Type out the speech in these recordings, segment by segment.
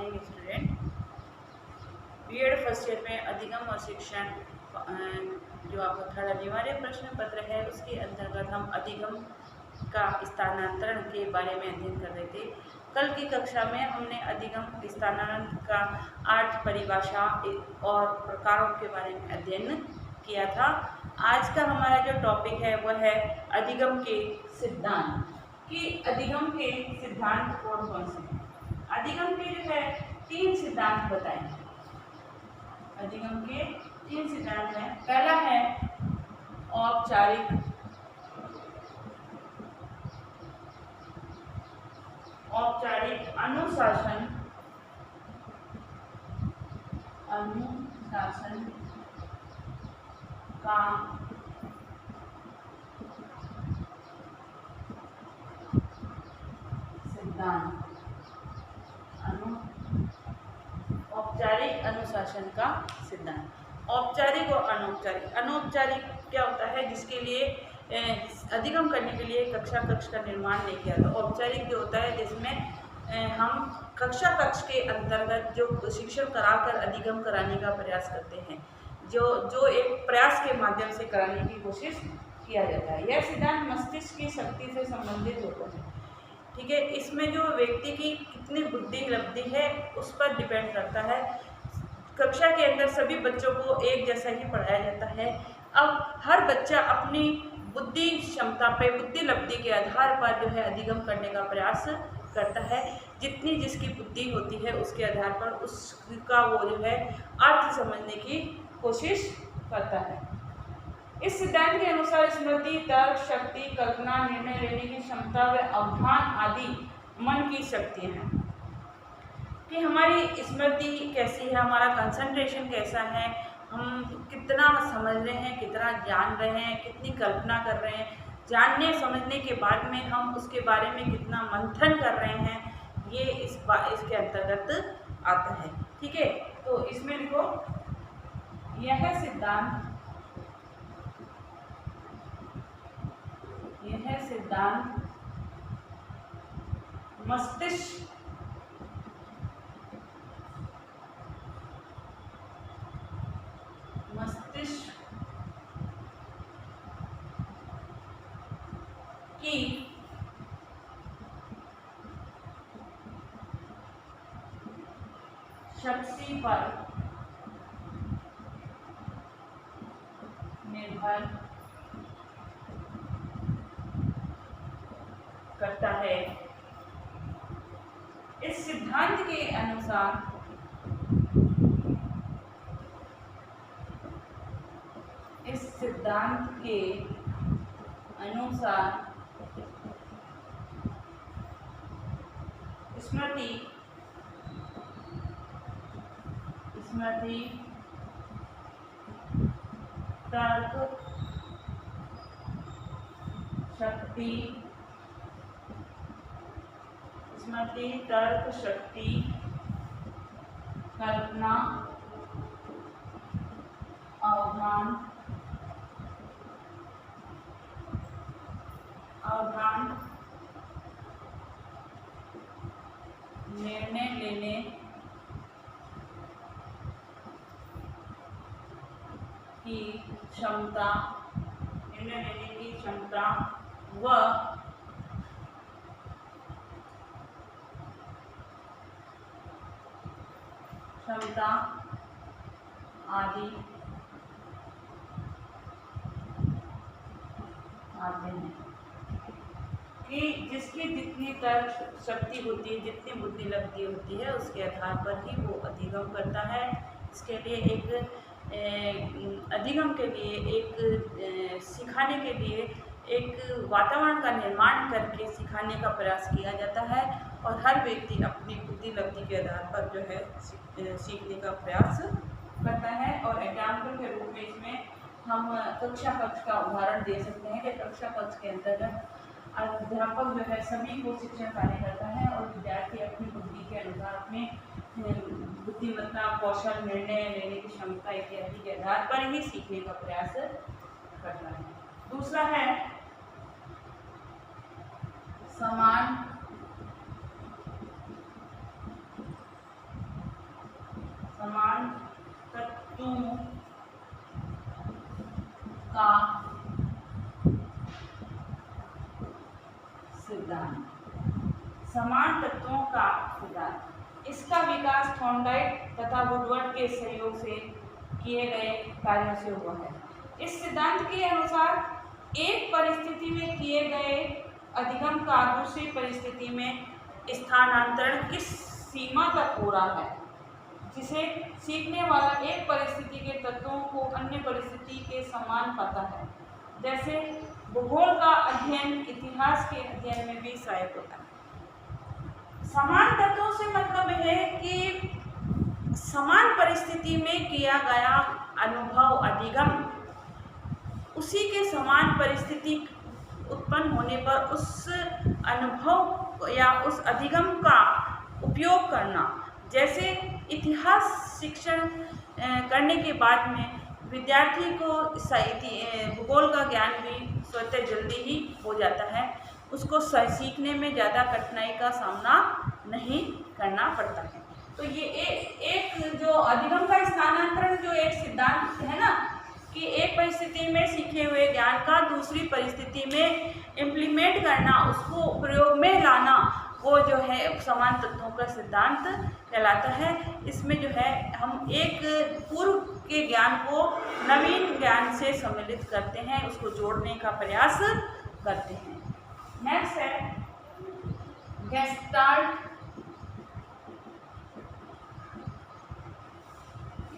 Morning student. BEd first year में अधिगम और शिक्षण जो आपका थर्ड अनिवार्य प्रश्न पत्र है उसके अंतर्गत हम अधिगम का स्थानांतरण के बारे में अध्ययन कर रहे थे। कल की कक्षा में हमने अधिगम स्थानांतरण का अर्थ, परिभाषा और प्रकारों के बारे में अध्ययन किया था। आज का हमारा जो टॉपिक है वह है अधिगम के सिद्धांत। कि अधिगम के सिद्धांत कौन कौन से हैं। अधिगम के जो है 3 सिद्धांत बताएं। अधिगम के 3 सिद्धांत हैं। पहला है औपचारिक अनुशासन का सिद्धांत। औपचारिक अनुशासन का सिद्धांत। औपचारिक और अनौपचारिक। अनौपचारिक क्या होता है, जिसके लिए अधिगम करने के लिए कक्षा कक्ष का निर्माण नहीं किया था। औपचारिक जो होता है जिसमें हम कक्षा कक्ष के अंतर्गत जो शिक्षण कराकर अधिगम कराने का प्रयास करते हैं, जो एक प्रयास के माध्यम से कराने की कोशिश किया जाता है। यह सिद्धांत मस्तिष्क की शक्ति से संबंधित होता है। ठीक है, इसमें जो व्यक्ति की कितनी बुद्धि लब्धि है उस पर डिपेंड करता है। कक्षा के अंदर सभी बच्चों को एक जैसा ही पढ़ाया जाता है। अब हर बच्चा अपनी बुद्धि क्षमता पे, बुद्धि लब्धि के आधार पर जो है अधिगम करने का प्रयास करता है। जितनी जिसकी बुद्धि होती है उसके आधार पर उसका वो जो है अर्थ समझने की कोशिश करता है। इस सिद्धांत के अनुसार स्मृति, तर्क शक्ति, कल्पना, निर्णय लेने की क्षमता व अवधान आदि मन की शक्तियाँ हैं। कि हमारी स्मृति कैसी है, हमारा कंसंट्रेशन कैसा है, हम कितना समझ रहे हैं, कितना जान रहे हैं, कितनी कल्पना कर रहे हैं, जानने समझने के बाद में हम उसके बारे में कितना मंथन कर रहे हैं, ये इसके अंतर्गत आता है। ठीक है, तो इसमें लिखो यह सिद्धांत मस्तिष्क की शक्ति पर निर्भर करता है। इस सिद्धांत के अनुसार स्मृति, तर्क शक्ति, कल्पना, अवधान, निर्णय लेने की क्षमता, व आदि आते हैं। कि जिसकी जितनी तर्क शक्ति होती है, जितनी बुद्धि लब्धि होती है, उसके आधार पर ही वो अधिगम करता है। इसके लिए अधिगम के लिए सिखाने के लिए एक वातावरण का निर्माण करके सिखाने का प्रयास किया जाता है और हर व्यक्ति अपनी बुद्धि लब्धि के आधार पर जो है सीखने का प्रयास करता है। और एग्जाम्पल के रूप में इसमें हम कक्षा कक्ष का उदाहरण दे सकते हैं कि कक्षा कक्ष के अंतर्गत अध्यापक जो है सभी को शिक्षण कार्य करता है और विद्यार्थी अपनी बुद्धि के अनुसार अपने बुद्धिमत्ता, कौशल, निर्णय लेने की क्षमता इत्यादि के आधार पर ही सीखने का प्रयास करता है। दूसरा है समान थॉर्नडाइक तथा वुडवर्ड के सहयोग से किए गए कार्यों से हुआ है। इस सिद्धांत के अनुसार एक परिस्थिति में किए गए अधिगम का दूसरी परिस्थिति में स्थानांतरण किस सीमा तक हो रहा है, जिसे सीखने वाला एक परिस्थिति के तत्वों को अन्य परिस्थिति के समान पाता है। जैसे भूगोल का अध्ययन इतिहास के अध्ययन में भी सहायक होता है। समान तत्वों से मतलब है कि समान परिस्थिति में किया गया अनुभव अधिगम उसी के समान परिस्थिति उत्पन्न होने पर उस अनुभव या उस अधिगम का उपयोग करना। जैसे इतिहास शिक्षण करने के बाद में विद्यार्थी को भूगोल का ज्ञान भी स्वतः जल्दी ही हो जाता है, उसको सीखने में ज़्यादा कठिनाई का सामना नहीं करना पड़ता है। तो ये एक जो अधिगम का स्थानांतरण जो एक सिद्धांत है ना, कि एक परिस्थिति में सीखे हुए ज्ञान का दूसरी परिस्थिति में इम्प्लीमेंट करना, उसको प्रयोग में लाना, वो जो है समान तत्वों का सिद्धांत कहलाता है। इसमें जो है हम एक पूर्व के ज्ञान को नवीन ज्ञान से सम्मिलित करते हैं, उसको जोड़ने का प्रयास करते हैं। नेक्स्ट है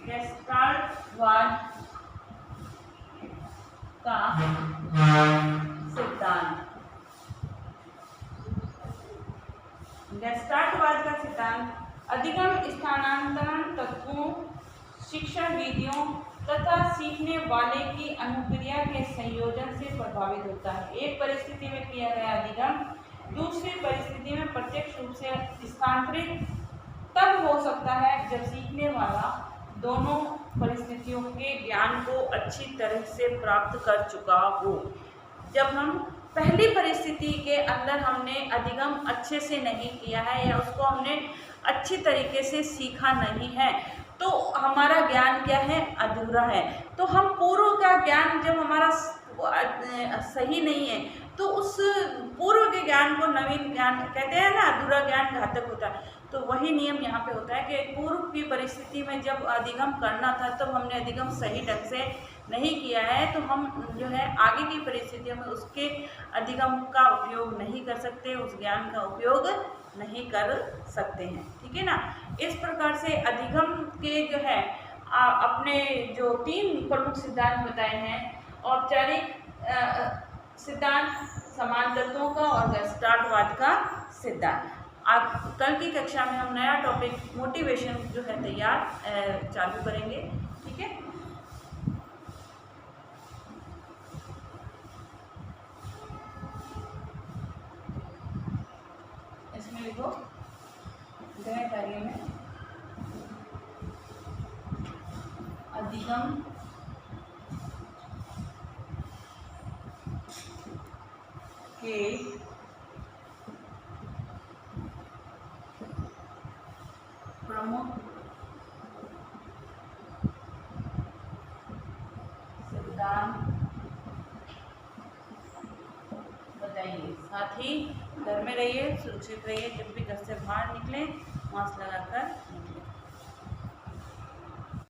गेस्टाल्टवाद का सिद्धांत। गेस्टाल्टवाद का सिद्धांत अधिगम स्थानांतरण तत्वों, शिक्षण विधियों तथा सीखने वाले की अनुक्रिया के संयोजन से प्रभावित होता है। एक परिस्थिति में किया गया अधिगम दूसरी परिस्थिति में प्रत्यक्ष रूप से स्थानांतरित तब हो सकता है जब सीखने वाला दोनों परिस्थितियों के ज्ञान को अच्छी तरह से प्राप्त कर चुका हो। जब हम पहली परिस्थिति के अंदर हमने अधिगम अच्छे से नहीं किया है या उसको हमने अच्छी तरीके से सीखा नहीं है, तो हमारा ज्ञान क्या है, अधूरा है। तो हम पूर्व का ज्ञान जब हमारा सही नहीं है तो उस पूर्व के ज्ञान को नवीन ज्ञान कहते हैं ना, अधूरा ज्ञान घातक होता है। तो वही नियम यहाँ पे होता है कि पूर्व की परिस्थिति में जब अधिगम करना था तब हमने अधिगम सही ढंग से नहीं किया है, तो हम जो है आगे की परिस्थितियों में उसके अधिगम का उपयोग नहीं कर सकते, उस ज्ञान का उपयोग नहीं कर सकते हैं। ठीक है ना। इस प्रकार से अधिगम के जो है अपने जो 3 प्रमुख सिद्धांत बताए हैं, औपचारिक सिद्धांत, समान तत्वों का और गेस्टाल्टवाद का सिद्धांत। अब कल की कक्षा में हम नया टॉपिक मोटिवेशन जो है तैयार चालू करेंगे। ठीक है। इसमें लिखो गृह कार्य में अधिगम के प्रमुख सिद्धांत बताइए। साथ ही घर में रहिए, सुरक्षित रहिए, जब भी घर से बाहर निकलें मास्क लगाकर